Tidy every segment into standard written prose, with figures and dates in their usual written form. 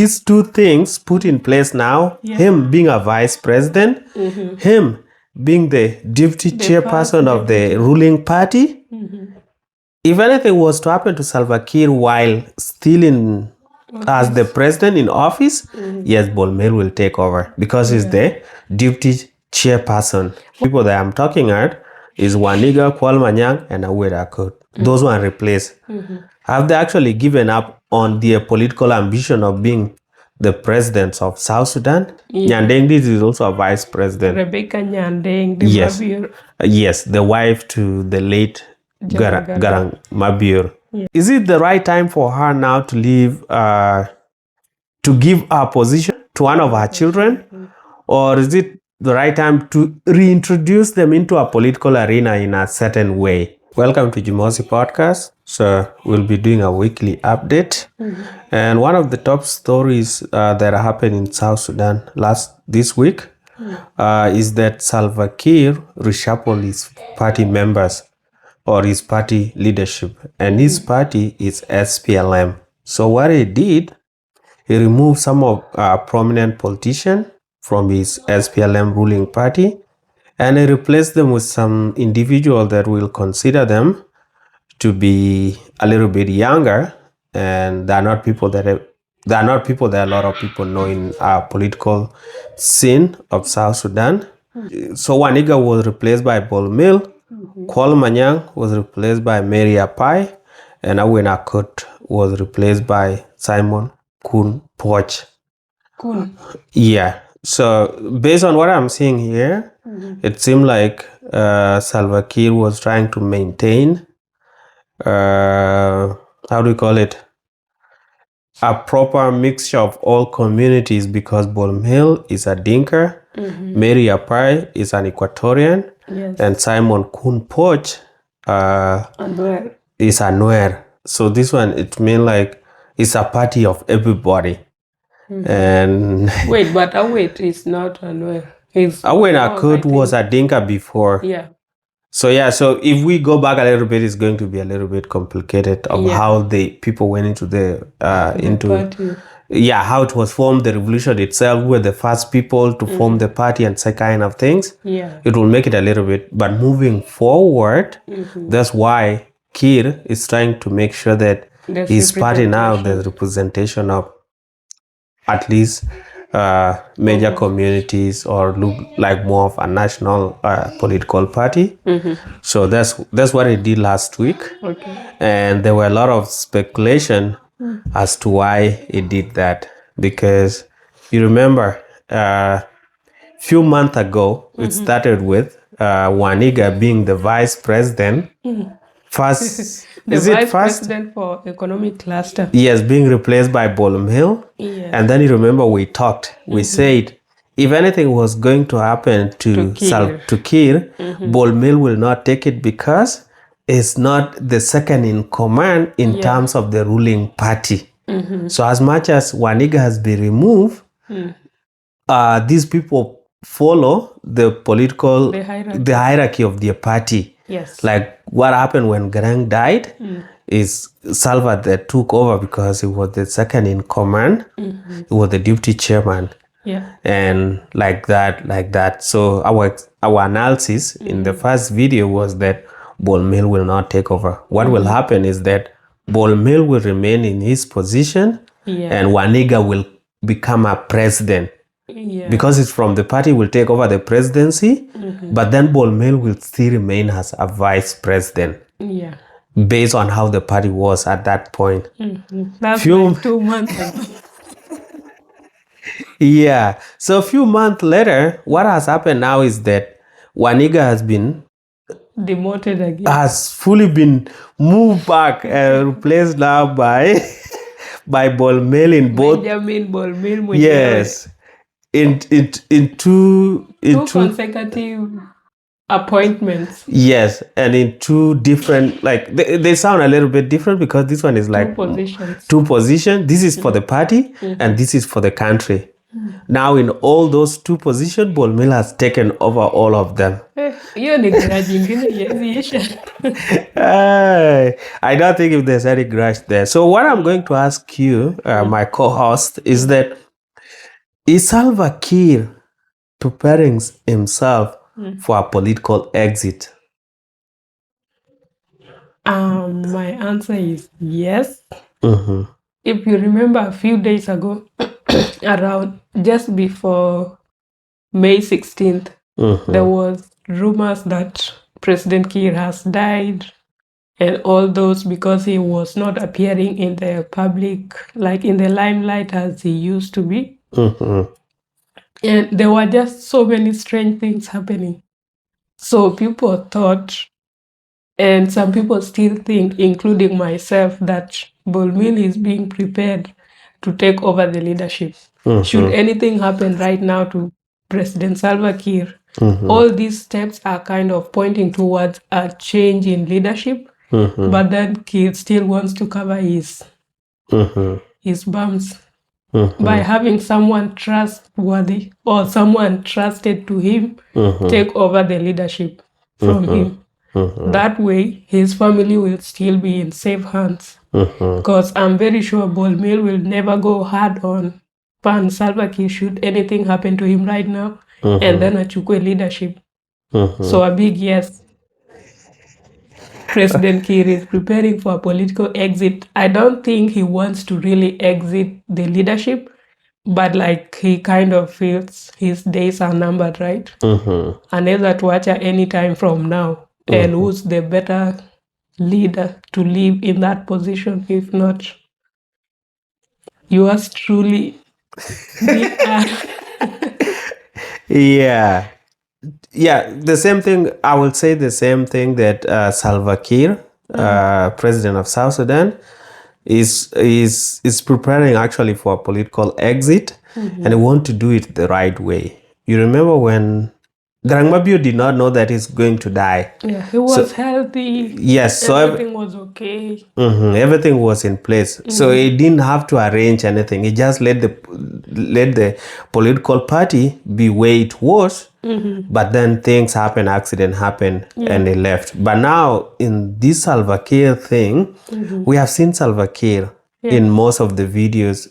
these two things put in place now, him being a vice president, him being the deputy chairperson of the ruling party, if anything was to happen to Salva Kiir while still as the president in office, yes, Bol Mel will take over because he's the deputy chairperson. People that I'm talking at is Igga, Kuol, Manyang, and Awet, Akot. Those one replaced. Have they actually given up on their political ambition of being the presidents of South Sudan? Nyandeng this is also a vice president. Rebecca Nyandeng, the Mabir. Yes, the wife to the late Garang Mabir. Is it the right time for her now to leave, to give her position to one of her children? Or is it the right time to reintroduce them into a political arena in a certain way? Welcome to Jimosi podcast. So we'll be doing a weekly update. And one of the top stories that happened in South Sudan this week is that Salva Kiir reshuffled his party members or his party leadership. And his party is SPLM. So what he did, he removed some of prominent politicians from his SPLM ruling party, and he replaced them with some individual that will consider them to be a little bit younger, and they're not people that a lot of people know in our political scene of South Sudan. So Igga was replaced by Bol Mel, Kuol Manyang was replaced by Mary Apai, and Akot was replaced by Simon Kun Poch. Yeah. So based on what I'm seeing here, it seemed like Salva Kiir was trying to maintain, how do we call it, a proper mixture of all communities, because Bol Mel is a Dinka, Mary Apai is an Equatorian, and Simon Kun Poch is a Nuer. So this one, it means like it's a party of everybody. And wait, but Awet is not a Nuer. Awet Akot was a Dinka before. So if we go back a little bit, it's going to be a little bit complicated of how the people went into the party. How it was formed, the revolution itself, were the first people to form the party and such kind of things. It will make it a little bit, but moving forward, that's why Kiir is trying to make sure that his party now, there's representation of at least major communities, or look like more of a national political party. So that's what he did last week. And there were a lot of speculation as to why he did that, because you remember few months ago it started with Igga being the vice president first. Vice president for economic cluster. Yes, being replaced by Bol Mel. And then you remember we talked. We said if anything was going to happen to Kiir, Bol Mel will not take it because it's not the second in command in terms of the ruling party. So as much as Igga has been removed, these people follow the political the hierarchy of their party. Like what happened when Garang died is Salva that took over because he was the second in command. He was the deputy chairman. And like that. So our analysis in the first video was that Bol Mel will not take over. What will happen is that Bol Mel will remain in his position and Igga will become a president. Because it's from the party, will take over the presidency, but then Bol Mel will still remain as a vice president. Based on how the party was at that point. That's like 2 months ago. So a few months later, what has happened now is that Igga has been demoted again. Has fully been moved back and replaced now by Bol Mel in both. Benjamin Bol Mel. Yes. In two consecutive appointments. Yes, and in two different, like they sound a little bit different because this one is like two positions. This is for the party and this is for the country. Now in all those two positions, Bol Mel has taken over all of them. You're neglecting yes. I don't think if there's any grudge there. So what I'm going to ask you, my co-host, is that is Salva Kiir preparing himself for a political exit? My answer is yes. Mm-hmm. If you remember a few days ago, around just before May 16th, there was rumors that President Kiir has died and all those because he was not appearing in the public, like in the limelight as he used to be. And there were just so many strange things happening. So people thought, and some people still think, including myself, that Bol Mel is being prepared to take over the leadership. Should anything happen right now to President Salva Kiir, all these steps are kind of pointing towards a change in leadership, but then Kiir still wants to cover his bumps by having someone trustworthy or someone trusted to him take over the leadership from him. That way, his family will still be in safe hands. Because I'm very sure Bol Mel will never go hard on Pan Salva Kiir should anything happen to him right now, and then achukwe leadership. So a big yes. President Kiir is preparing for a political exit. I don't think he wants to really exit the leadership, but like he kind of feels his days are numbered, right? Another to watch at any time from now. And who's the better leader to live in that position if not yours truly? Yeah, the same thing. I will say the same thing that Salva Kiir, president of South Sudan, is preparing actually for a political exit, and he want to do it the right way. You remember when Garangmabio did not know that he's going to die. Yeah, he was healthy. Yes, so everything was okay. Everything was in place. So he didn't have to arrange anything. He just let the political party be where it was. But then things happen, accident happened, and he left. But now in this Salva Kiir thing, we have seen Salva Kiir in most of the videos.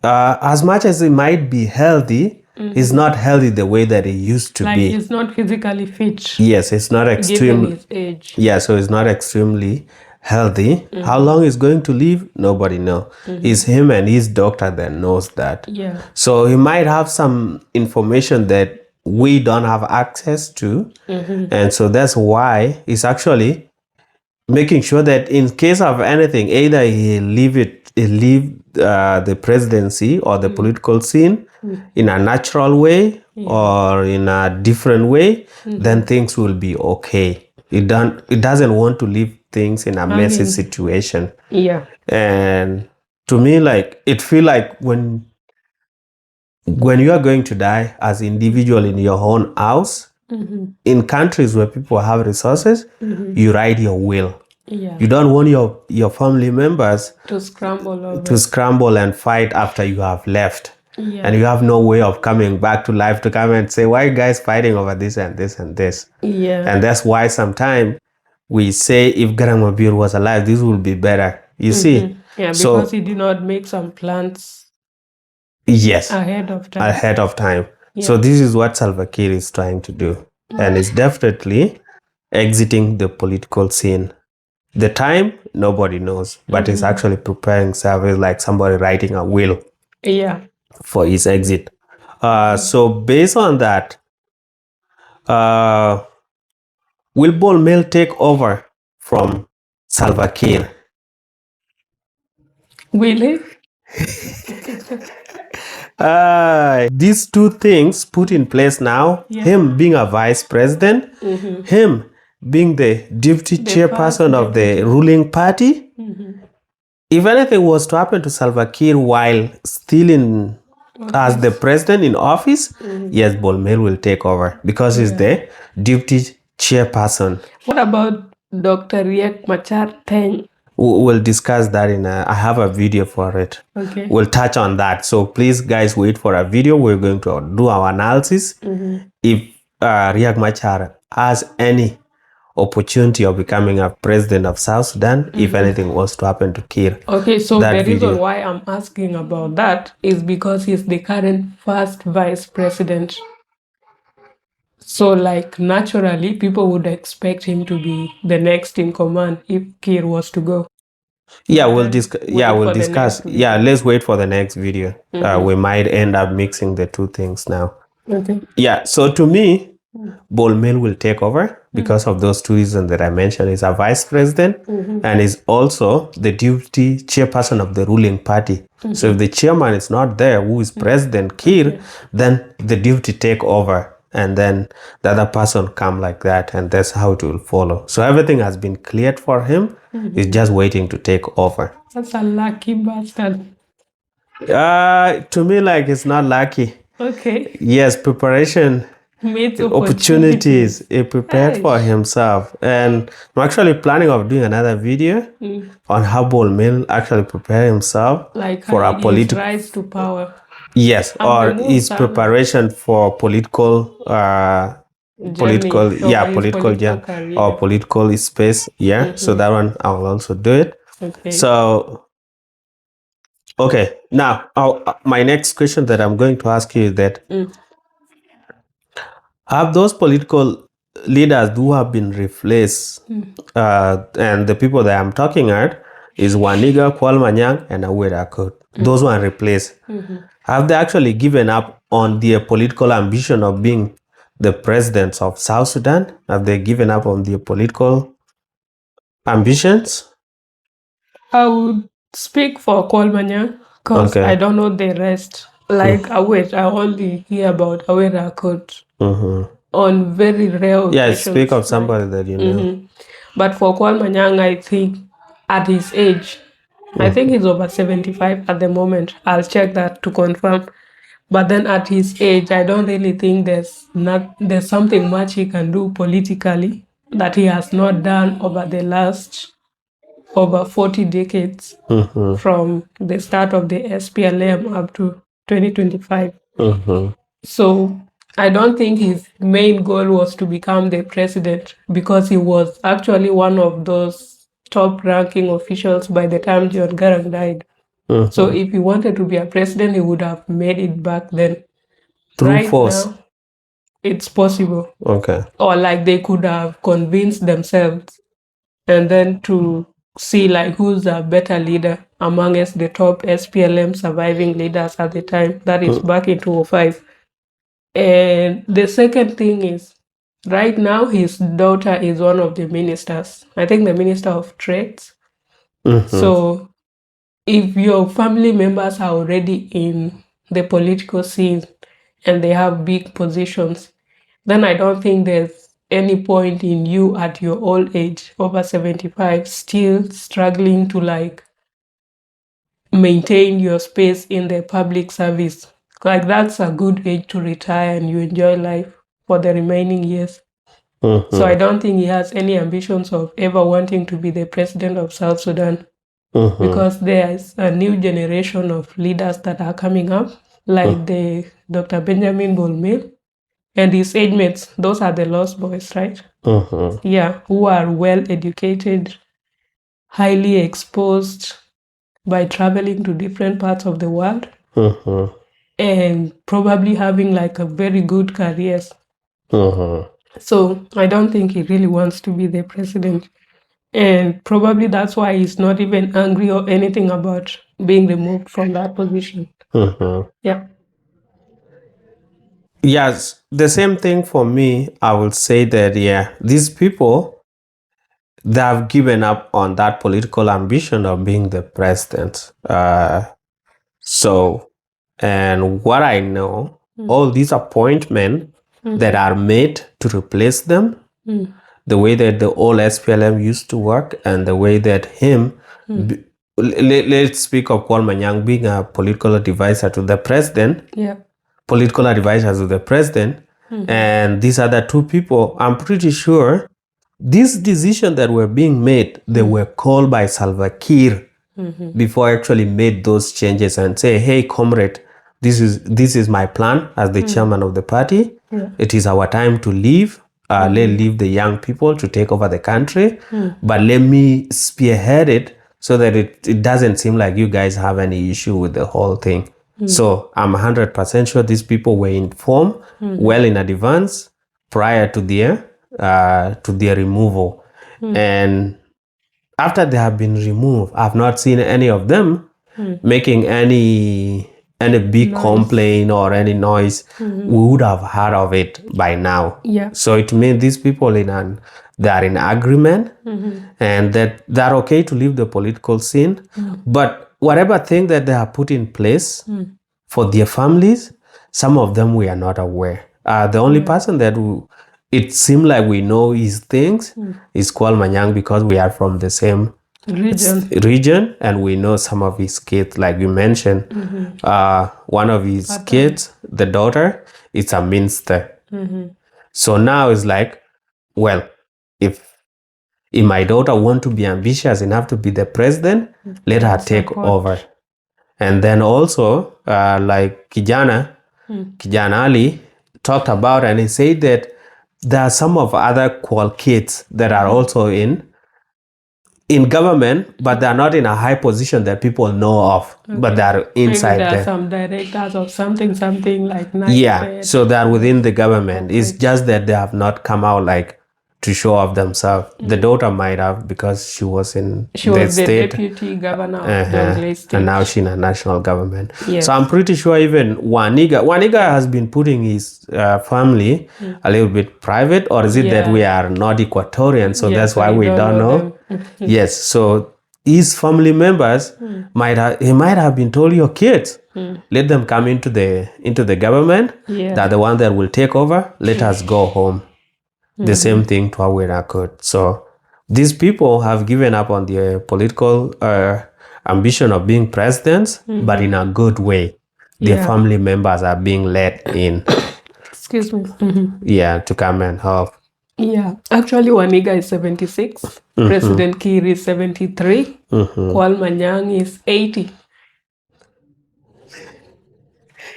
As much as he might be healthy, he's not healthy the way that he used to be. He's not physically fit. Yes, it's not extremely. Given his age. Yeah, so it's not extremely healthy. How long he's going to live, nobody knows. It's him and his doctor that knows that. Yeah. So he might have some information that we don't have access to, and so that's why he's actually making sure that in case of anything, either he leave the presidency or the political scene in a natural way or in a different way, then things will be okay. It doesn't want to leave things in a messy situation. Yeah. And to me, like, it feel like when you are going to die as individual in your own house, in countries where people have resources, you write your will. Yeah. You don't want your family members to scramble and fight after you have left. Yeah. And you have no way of coming back to life to come and say, why are you guys fighting over this and this and this? Yeah. And that's why sometimes we say if Garangmabir was alive, this would be better. You see? Yeah, because he did not make some plans. Yes. Ahead of time. Yeah. So this is what Salva Kiir is trying to do. And it's definitely exiting the political scene. The time, nobody knows. But it's actually preparing service like somebody writing a will. Yeah. For his exit. So based on that, will Bol Mel take over from Salva Kiir? Will he? These two things put in place now, him being a vice president, him being the deputy chairperson of the ruling party. If anything was to happen to Salva Kiir while still as the president in office, yes, Bol Mel will take over because he's the deputy chairperson. What about Dr. Riek Machar Teng? We'll discuss that I have a video for it. Okay. We'll touch on that. So please, guys, wait for a video. We're going to do our analysis. If Riek Machar has any opportunity of becoming a president of South Sudan, if anything was to happen to Kiir. Okay, so the reason why I'm asking about that is because he's the current first vice president. So, like, naturally, people would expect him to be the next in command if Kiir was to go. Yeah, we'll discuss. Yeah, let's wait for the next video. We might end up mixing the two things now. Okay. Yeah, so to me, Bol Mel will take over because of those two reasons that I mentioned. He's a vice president and is also the deputy chairperson of the ruling party. So if the chairman is not there, who is President Kiir, then the deputy take over and then the other person come like that, and that's how it will follow. So everything has been cleared for him. He's just waiting to take over. That's a lucky bastard. To me, like, it's not lucky. Okay. Yes, preparation Meets opportunities. He prepared for himself, and I'm actually planning of doing another video on how Bol Mel actually prepared himself like for a political rise to power. Yes, or his preparation for political political journey or political space. Yeah, so that one I will also do it. Okay. So okay, now my next question that I'm going to ask you is that have those political leaders who have been replaced, and the people that I'm talking at is Igga, Kuol, Manyang, and Awet, Akot. Those one replaced. Have they actually given up on their political ambition of being the presidents of South Sudan? Have they given up on their political ambitions? I would speak for Kuol Manyang because I don't know the rest. Like Awet, I only hear about Awet Akot on very rare occasions. Yeah, speak of somebody that you know. But for Kuol Manyang, I think at his age, I think he's over 75 at the moment. I'll check that to confirm. But then at his age, I don't really think there's something much he can do politically that he has not done over the last over 40 decades from the start of the SPLM up to 2025. So I don't think his main goal was to become the president because he was actually one of those top-ranking officials by the time John Garang died. So if he wanted to be a president, he would have made it back then. Through force. Now, it's possible. Okay. Or like they could have convinced themselves and then to see like who's a better leader amongst the top SPLM surviving leaders at the time. That is back in 2005. And the second thing is, right now his daughter is one of the ministers. I think the Minister of Trades. So if your family members are already in the political scene and they have big positions, then I don't think there's any point in you at your old age, over 75, still struggling to like maintain your space in the public service. Like that's a good age to retire and you enjoy life for the remaining years. So I don't think he has any ambitions of ever wanting to be the president of South Sudan. Because there is a new generation of leaders that are coming up, like the Dr. Benjamin Bol Mel and his age mates. Those are the lost boys, right? Yeah, who are well educated, highly exposed by traveling to different parts of the world, and probably having like a very good careers. So I don't think he really wants to be the president. And probably that's why he's not even angry or anything about being removed from that position. Yeah. Yes, the same thing for me. I would say that, yeah, these people, they have given up on that political ambition of being the president. So, and what I know, all these appointments that are made to replace them, the way that the old SPLM used to work and the way that let's speak of Kuol Manyang being a political advisor to the president, political advisor to the president, and these other two people, I'm pretty sure these decisions that were being made, they were called by Salva Kiir before actually made those changes and say, hey, comrade, this is my plan as the chairman of the party. Yeah. It is our time to leave. Let leave the young people to take over the country. But let me spearhead it so that it doesn't seem like you guys have any issue with the whole thing. So I'm 100% sure these people were informed well in advance prior to their removal. And after they have been removed, I've not seen any of them making any big complaint or any noise. We would have heard of it by now. Yeah. So it means these people they are in agreement and that they're okay to leave the political scene. But whatever thing that they have put in place for their families, some of them we are not aware. The only person that it seemed like we know his things is Kuol Manyang, because we are from the same region and we know some of his kids, like you mentioned. One of his kids, the daughter, is a minister. So now it's like, well, if my daughter want to be ambitious enough to be the president, let her take over. And then also, like Kijana Ali talked about, and he said that there are some of other Kuol kids that are also in government, but they're not in a high position that people know of, but they're inside Maybe there there. are some directors or something like that. Yeah, so they're within the government. It's just that they have not come out like to show off themselves. The daughter might have, because she was the state deputy governor of the state. and now she's in a national government. Yes. So I'm pretty sure even Waniga has been putting his family a little bit private, or is it that we are not Equatorian, so that's why we don't know? Yes, so his family members might have been told, your kids, let them come into the government. They're the one that will take over. Let us go home. The same thing to Akot. So these people have given up on their political ambition of being presidents, but in a good way. Their family members are being led in. Excuse me. Yeah, to come and help. Yeah, actually Waniga is 76. President Kiir is 73. Kuol Manyang is 80.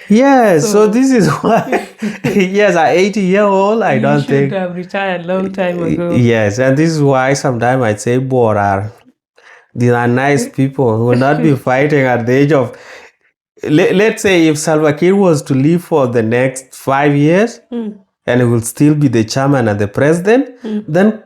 Yes, so this is why, yes, at 80-year-old, I don't think. Should have retired long time ago. Yes, and this is why sometimes I say, these are nice people who will not be fighting at the age of, let's say if Salva Kiir was to live for the next 5 years, and he will still be the chairman and the president, then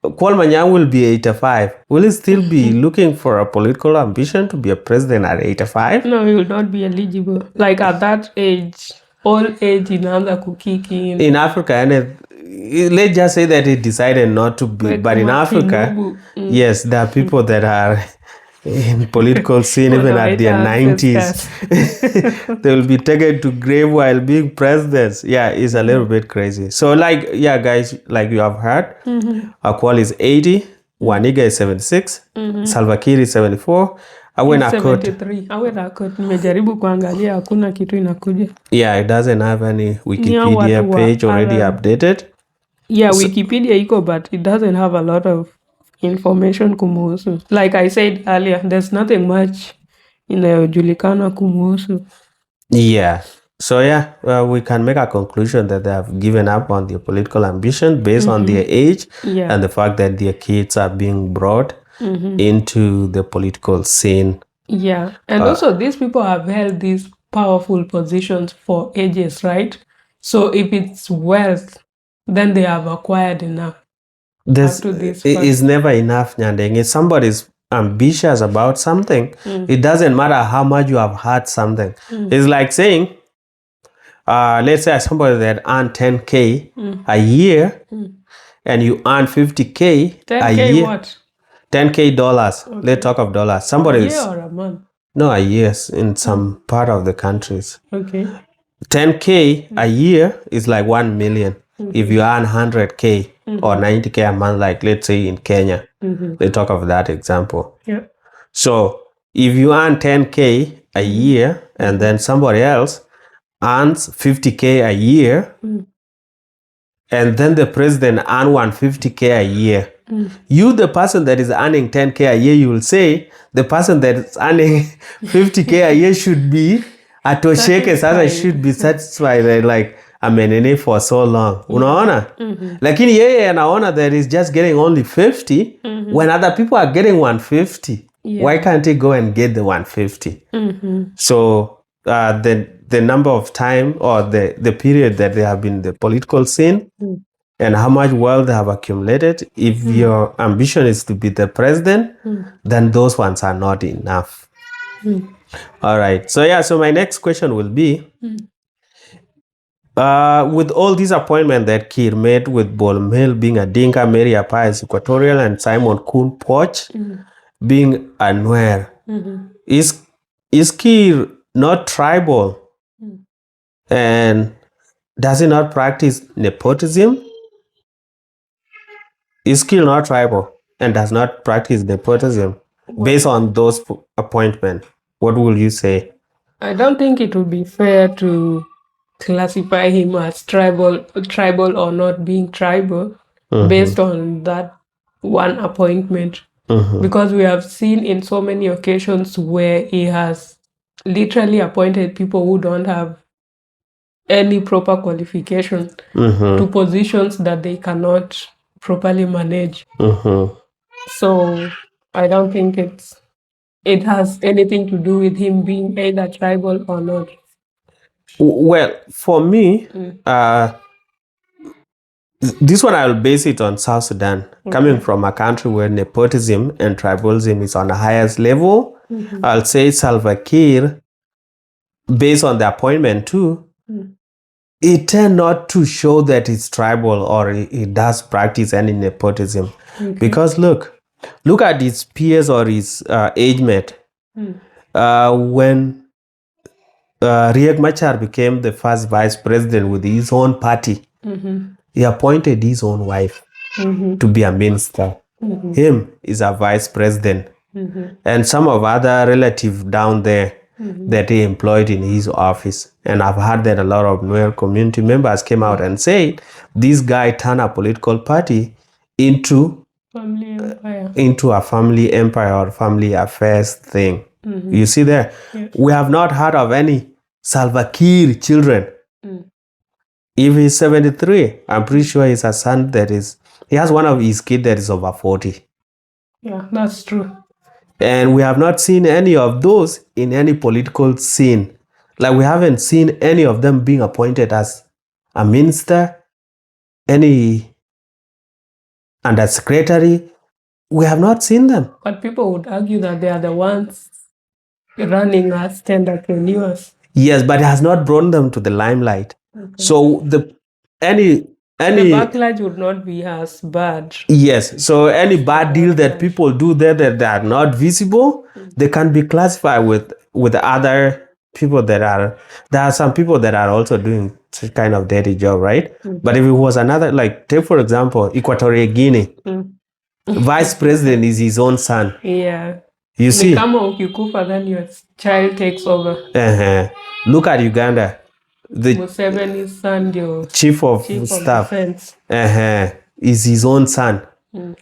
Kuol Manyang will be 85. Will he still be looking for a political ambition to be a president at 85? No, he will not be eligible. Like at that age, old age inaanza kukiki in Africa, and let's just say that he decided not to be, but in Africa, yes, there are people that are in political scene even at their 90s. They will be taken to grave while being presidents. Yeah, it's a little bit crazy. So like, yeah, guys, like you have heard, Kuol is 80, Waniga is 76, Salva Kiir is 74, Awet Akot 73. Awet Akot nimejaribu kuangalia hakuna kitu inakuja. Yeah, it doesn't have any Wikipedia page already updated. Yeah, Wikipedia iko, but it doesn't have a lot of information kumuhusu. Like I said earlier, there's nothing much inayojulikana kumuhusu. Yeah. So yeah, we can make a conclusion that they have given up on their political ambition based on their age and the fact that their kids are being brought into the political scene. Yeah. And also these people have held these powerful positions for ages, right? So if it's wealth, then they have acquired enough. It's never enough, Nyandeng. If somebody's ambitious about something, it doesn't matter how much you have had something. It's like saying, let's say somebody that earn 10K a year and you earn 50K 10K a year. What? 10K dollars. Okay. Let's talk of dollars. A year or a month? No, a year in some part of the countries. Okay. 10K a year is like 1 million. If you earn 100K or 90K a month, like let's say in Kenya, they talk of that example. Yeah. So if you earn 10K a year and then somebody else earns 50K a year, and then the president earn 150K a year. You, the person that is earning 10K a year, you will say the person that is earning 50K a year should be atosheke sasa, should be satisfied, like amenene for so long. Unaona? Lakini yeye anaona that is just getting only 50 when other people are getting 150. Why can't he go and get the 150? So the number of time or the period that they have been in the political scene and how much wealth they have accumulated, if your ambition is to be the president, then those ones are not enough. All right. So my next question will be, with all these appointments that Kiir made, with Bol Mel being a Dinka, Mary Apai as Equatorial, and Simon Kuol Poch being a Nuer, is Kiir not tribal? And does he not practice nepotism? Is Kiir not tribal and does not practice nepotism based on those appointments? What will you say? I don't think it would be fair to classify him as tribal or not being tribal based on that one appointment. Because we have seen in so many occasions where he has literally appointed people who don't have any proper qualification to positions that they cannot properly manage. So I don't think it has anything to do with him being either tribal or not. Well, for me, this one I'll base it on South Sudan. Coming from a country where nepotism and tribalism is on the highest level, I'll say Salva Kiir, based on the appointment too, it tend not to show that it's tribal or he does practice any nepotism. Because look at his peers or his age mate. When Riek Machar became the first vice president with his own party, he appointed his own wife to be a minister. Him is a vice president. And some of other relatives down there that he employed in his office. And I've heard that a lot of Nuer community members came out and said, this guy turned a political party into a family empire or family affairs thing. You see there? We have not heard of any Salva Kiir children. If he's 73, I'm pretty sure he's a son he has one of his kids that is over 40. Yeah, that's true. And we have not seen any of those in any political scene. Like we haven't seen any of them being appointed as a minister, any undersecretary. We have not seen them. But people would argue that they are the ones running as tenderpreneurs. Yes, but it has not brought them to the limelight. So the backlash would not be as bad. Yes, so any bad deal that people do there that they are not visible, they can be classified with other people there are some people that are also doing such kind of dirty job, right? But if it was another, like take for example, Equatorial Guinea, vice president is his own son. Yeah. You see? Then your child takes over. Look at Uganda. The Museveni's son, your chief of staff, is his own son.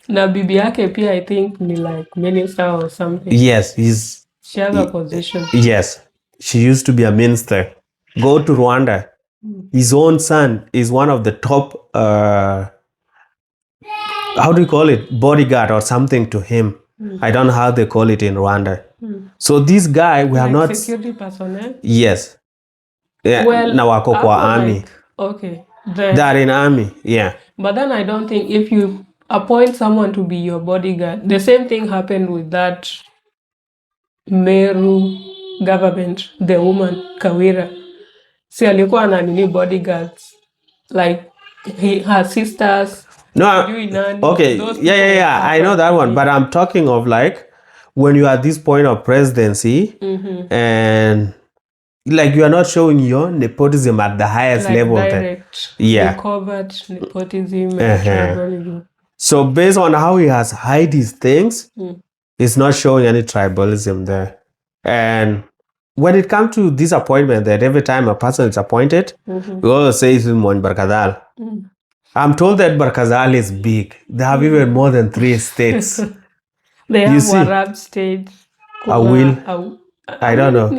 Na bibi yake pia, I think, ni like minister or something. Yes, she has a position. Yes, she used to be a minister. Go to Rwanda. His own son is one of the top, how do you call it, bodyguard or something to him. I don't know how they call it in Rwanda. So this guy, we have not... Security personnel? Yes. Yeah, well, now wako kwa army. Okay. They're in army, yeah. But then I don't think if you appoint someone to be your bodyguard, the same thing happened with that Meru government, the woman Kawira. Si alikuwa na nini bodyguards, like her sisters. No, okay, yeah, I know that one, but I'm talking of like when you are at this point of presidency and like you are not showing your nepotism at the highest like level. Direct, covert nepotism and tribalism. So based on how he has hide his things, it's not showing any tribalism there. And when it comes to disappointment, that every time a person is appointed, we always say it's Mon Barkadal. I'm told that Barkazal is big. They have even more than 3 states. They You have see? Warab State. Awil. I don't know.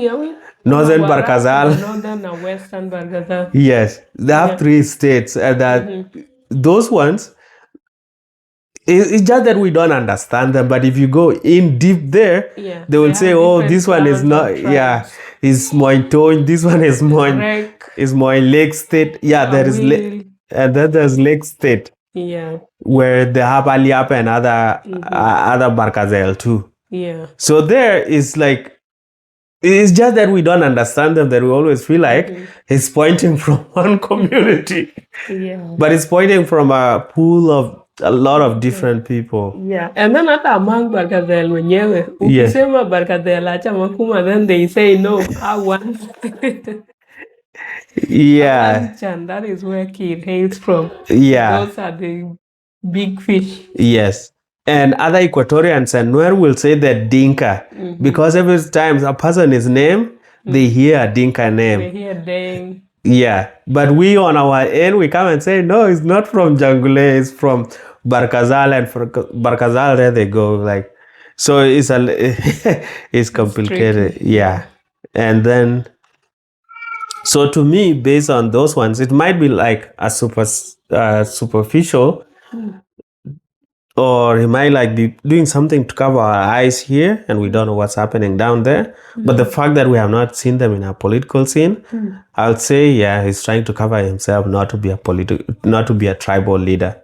Northern Barkazal. Northern and Western Barkazal. Yes, they have 3 states, and that those ones. It's just that we don't understand them. But if you go in deep there, they will say, "Oh, this one is not. Yeah, is Mointon. This one is Moin Lake State. Yeah, there is and then there's Lake State. Yeah, where they have Aliap and other Barkazel too. Yeah. So there is like. It's just that we don't understand them, that we always feel like it's pointing from one community. Yeah. But it's pointing from a pool of a lot of different people. Yeah. And then hata among Barkazel wenyewe, ukisema Barkazel acha Makuma, then they say no, I want. Yeah. And that is where Kiir hails from. Yeah. Those are the big fish. Yes. And other Equatorians and Nuer will say that Dinka, because every time a person is named, they hear a Dinka name. They hear Deng. Yeah, but we on our end, we come and say, no, it's not from Jangule, it's from Barkazal, and for Barkazal, there they go. Like, so it's it's complicated. Yeah. And then, so to me, based on those ones, it might be like a superficial, or he might like be doing something to cover our eyes here, and we don't know what's happening down there. But the fact that we have not seen them in a political scene, I'll say, yeah, he's trying to cover himself not to be a tribal leader.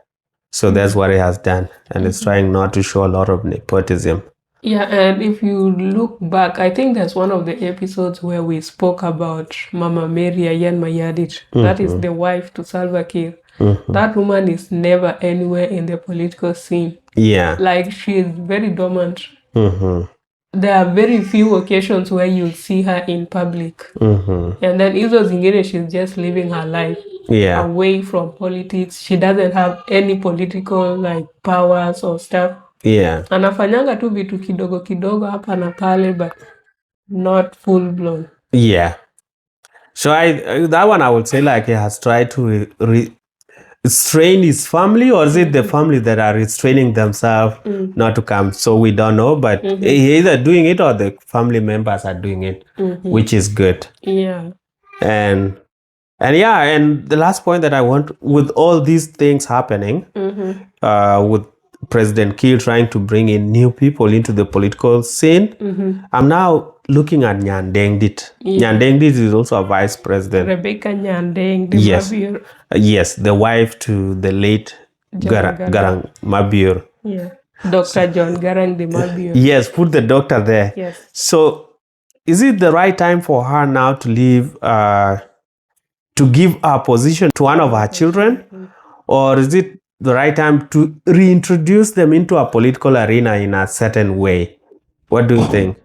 So that's what he has done, and he's trying not to show a lot of nepotism. Yeah, and if you look back, I think there's one of the episodes where we spoke about Mama Mary Ayan Mayardit. That is the wife to Salva Kiir. That woman is never anywhere in the political scene. Yeah. Like, she is very dormant. There are very few occasions where you'll see her in public. And then Izo Zingine, she's just living her life away from politics. She doesn't have any political like powers or stuff. Yeah. Anafanyanga tu vitu kidogo kidogo hapa na pale, but not full blown. Yeah. So that one I would say like he has tried to restrain his family, or is it the family that are restraining themselves not to come? So we don't know, but he either doing it or the family members are doing it, which is good. Yeah. And the last point that I want, with all these things happening, with President Kiir trying to bring in new people into the political scene, I'm now looking at Nyandengdit. Nyandengdit is also a vice president. Rebecca Nyandeng. Yes, the wife to the late Garang Mabur. Yeah, Dr. John Garang de Mabur. Yes, put the doctor there. Yes. So, is it the right time for her now to leave, to give her position to one of her children, or is it the right time to reintroduce them into a political arena in a certain way? What do you think?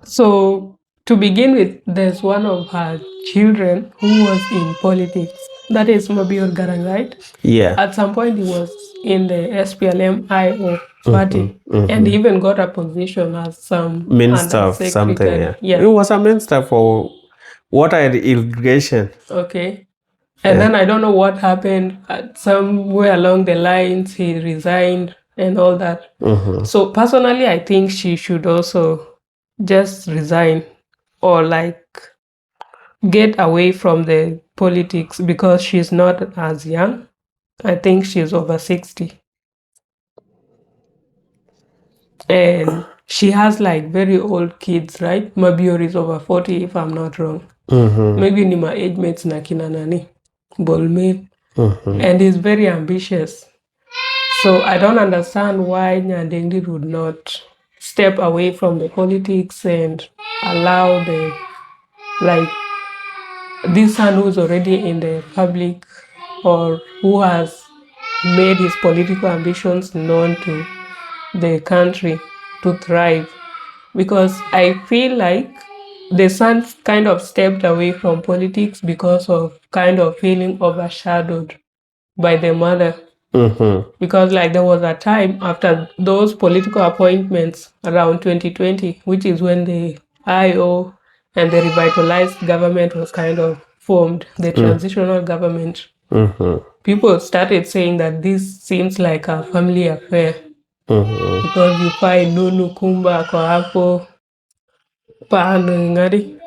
So, to begin with, there's one of her children who was in politics. That is Mabur Garang, right? Yeah. At some point, he was in the SPLM-IG party and he even got a position as some minister of something. Yeah. It was a minister for water and irrigation. Okay. And then I don't know what happened. Somewhere along the lines, he resigned and all that. So personally, I think she should also just resign or like get away from the politics, because she's not as young. I think she's over 60. And she has like very old kids, right? Mabur is over 40 if I'm not wrong. Maybe ni my age mates na kina nani. Bol Mel. And he's very ambitious. So I don't understand why Nyandengdit would not step away from the politics and allow this son who's already in the public, or who has made his political ambitions known to the country, to thrive. Because I feel like the son kind of stepped away from politics because of kind of feeling overshadowed by the mother. Because like there was a time after those political appointments around 2020, which is when the IO and the revitalized government was kind of formed, the transitional government. people started saying that this seems like a family affair. Because you find Nunu Kumba kwa hapo, Ngari,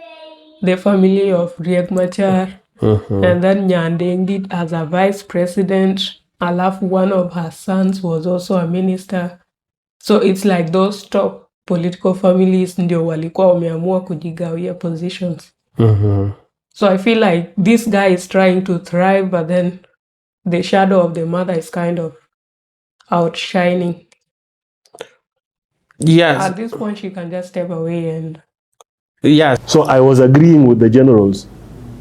the family of Riek Machar, and then Nyandengit as a vice president. Alaf, one of her sons, was also a minister. So it's like those top political families ndio walikuwa wameamua kujigawia positions. So I feel like this guy is trying to thrive, but then the shadow of the mother is kind of outshining. Yes. At this point, she can just step away and... Yes. So I was agreeing with the generals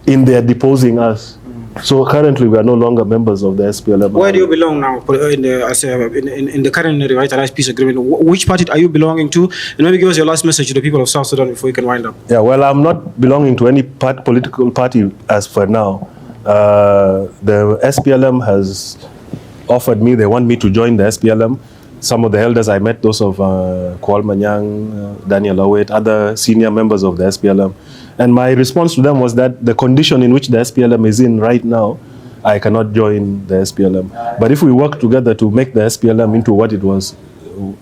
in their deposing us. So currently we are no longer members of the SPLM. Where do you belong now in the current revitalized peace agreement? Which party are you belonging to? And maybe give us your last message to the people of South Sudan before you can wind up. Yeah, well, I'm not belonging to any political party as for now. The SPLM has offered me, they want me to join the SPLM. Some of the elders I met, those of Kuol, Manyang, Daniel Awet, other senior members of the SPLM. And my response to them was that the condition in which the SPLM is in right now, I cannot join the SPLM. But if we work together to make the SPLM into what it was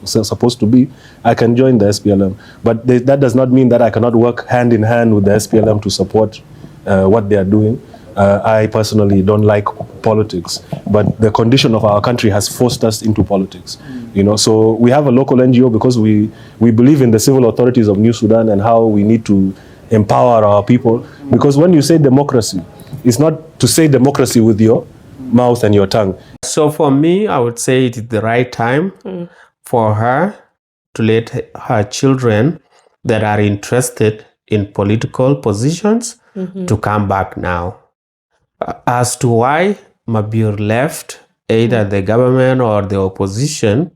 supposed to be, I can join the SPLM. But that does not mean that I cannot work hand in hand with the SPLM to support what they are doing. I personally don't like politics, but the condition of our country has forced us into politics. You know, so we have a local NGO because we believe in the civil authorities of New Sudan and how we need to empower our people. Because when you say democracy, it's not to say democracy with your mouth and your tongue. So for me, I would say it is the right time for her to let her children that are interested in political positions to come back now. As to why Mabur left either the government or the opposition,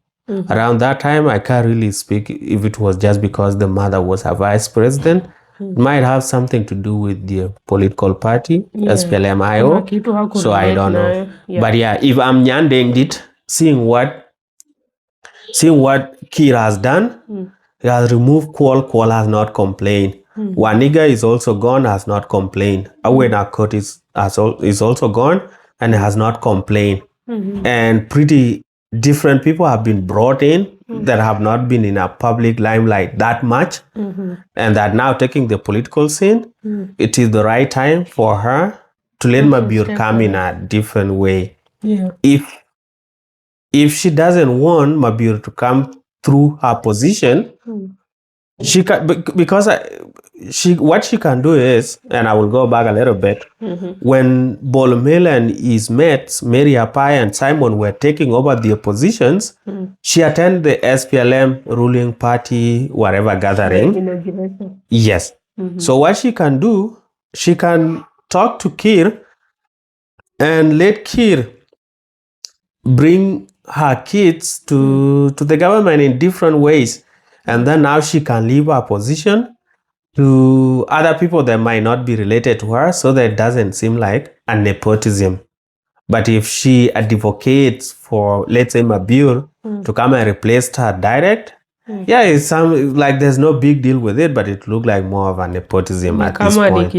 around that time, I can't really speak if it was just because the mother was a vice president. It might have something to do with the political party, SPLM-IG. So I don't know. Yeah. But yeah, if I'm Nyandengit, seeing what Kiir has done, he has removed Kuol. Kuol has not complained. Waniga is also gone, has not complained. Awet Akot is also gone and has not complained. And pretty different people have been brought in that have not been in a public limelight that much and that now taking the political scene. It is the right time for her to let Mabur come in a different way. Yeah. If she doesn't want Mabur to come through her position, she can, because what she can do is, and I will go back a little bit, when Bol Mel and his mates, Mary, Apai, and Simon were taking over the positions, she attended the SPLM ruling party, whatever gathering. Yes. So what she can do, she can talk to Kiir and let Kiir bring her kids to the government in different ways. And then now she can leave her position to other people that might not be related to her, so that it doesn't seem like a nepotism. But if she advocates for, let's say, Mabur to come and replace her direct, yeah, it's like there's no big deal with it, but it looked like more of a nepotism at this point.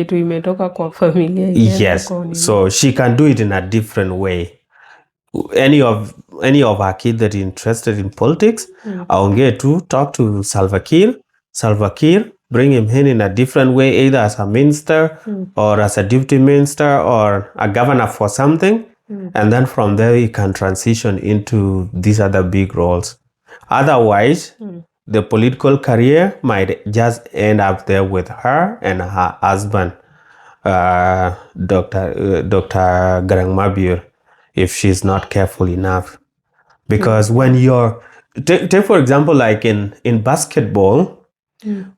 Yes, so she can do it in a different way. Any of our kids that are interested in politics, aongee to talk to Salva Kiir, bring him in a different way, either as a minister or as a deputy minister or a governor for something, and then from there he can transition into these other big roles. Otherwise, the political career might just end up there with her and her husband, Dr. Garang Mabur, if she's not careful enough. Because when you're, take for example, like in basketball,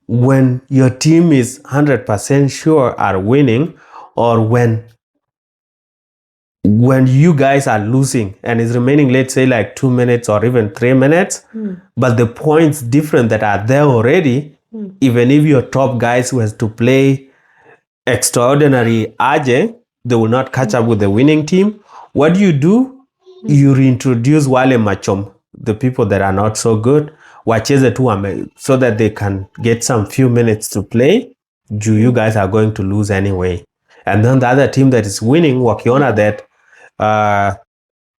when your team is 100% sure are winning, or when you guys are losing and it's remaining, let's say, like 2 minutes or even 3 minutes, but the points different that are there already, even if your top guys who has to play extraordinary AJ, they will not catch up with the winning team. What do? You reintroduce Wale Machom, the people that are not so good, wacheze tu so that they can get some few minutes to play. You guys are going to lose anyway. And then the other team that is winning, wakiona that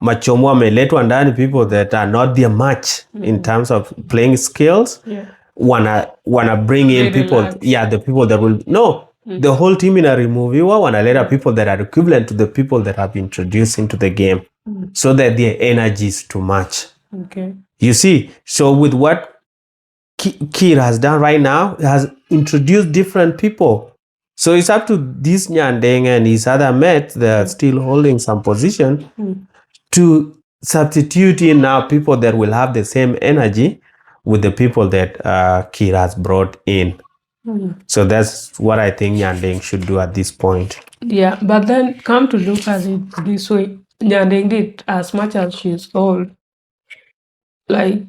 Machomo ameletwa ndani, people that are not their match in terms of playing skills. Wanna bring in people, the people that will the whole team in a removiwa wanaleta people that are equivalent to the people that have been introduced into the game, so that their energy is to match. Okay. You see, so with what Kiir has done right now, he has introduced different people. So it's up to this Nyandeng and his other mates that are still holding some position to substitute in now people that will have the same energy with the people that Kiir has brought in. So that's what I think Nyandeng should do at this point. Yeah, but then come to look at it this way, Nyandeng did, as much as she's old, like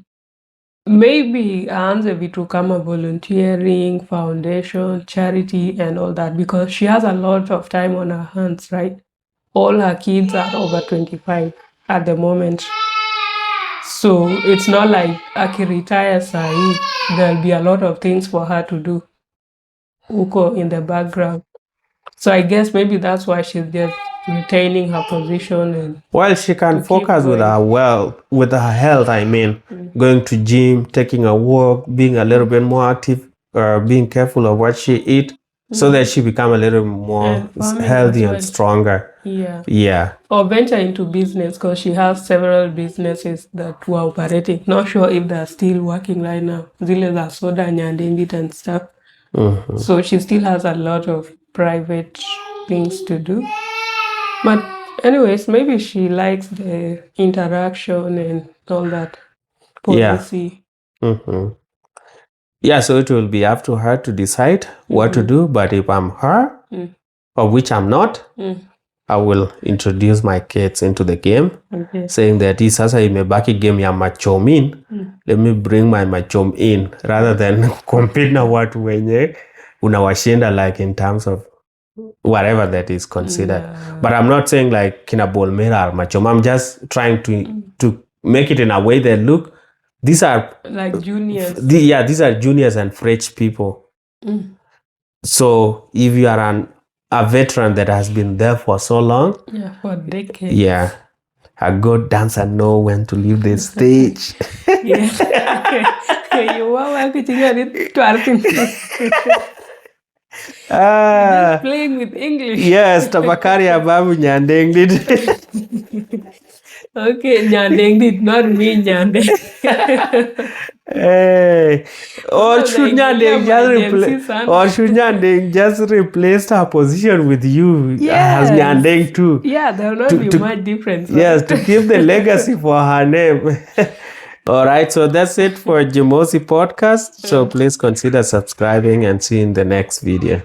maybe aanze vitu kama volunteering, foundation, charity and all that, because she has a lot of time on her hands, right? All her kids are over 25 at the moment. So it's not like akiretire sahi, there'll be a lot of things for her to do uko in the background. So I guess maybe that's why she's just retaining her position. And well, she can focus with her health, I mean, going to gym, taking a walk, being a little bit more active, being careful of what she eats, so that she become a little more healthy and stronger. Yeah. Or venture into business, because she has several businesses that were operating. Not sure if they're still working right now. Zile za soda, Nyandengit and stuff. So she still has a lot of private things to do. But anyways, maybe she likes the interaction and all that policy. Yeah, so it will be up to her to decide what to do. But if I'm her, of which I'm not, I will introduce my kids into the game, saying that this sasa imebaki game ya machomin. Let me bring my machom in rather than compete na watu wenye unawashinda, like in terms of whatever that is considered. But I'm not saying like kina Bol Mel or machom. I'm just trying to make it in a way that look, these are like juniors. These are juniors and fresh people. So if you are a veteran that has been there for so long, for decades, a good dancer know when to leave the stage. You are just playing with English. Yes, Tabakari Ababu Nyandeng did. Okay, Nyandeng did, not me, Nyandeng. Hey, or should Nyandeng just replace her position with you as Nyandeng too? Yeah, there will not be much difference. Yes, to keep the legacy for her name. All right, so that's it for Jimosi podcast. So please consider subscribing and see you in the next video.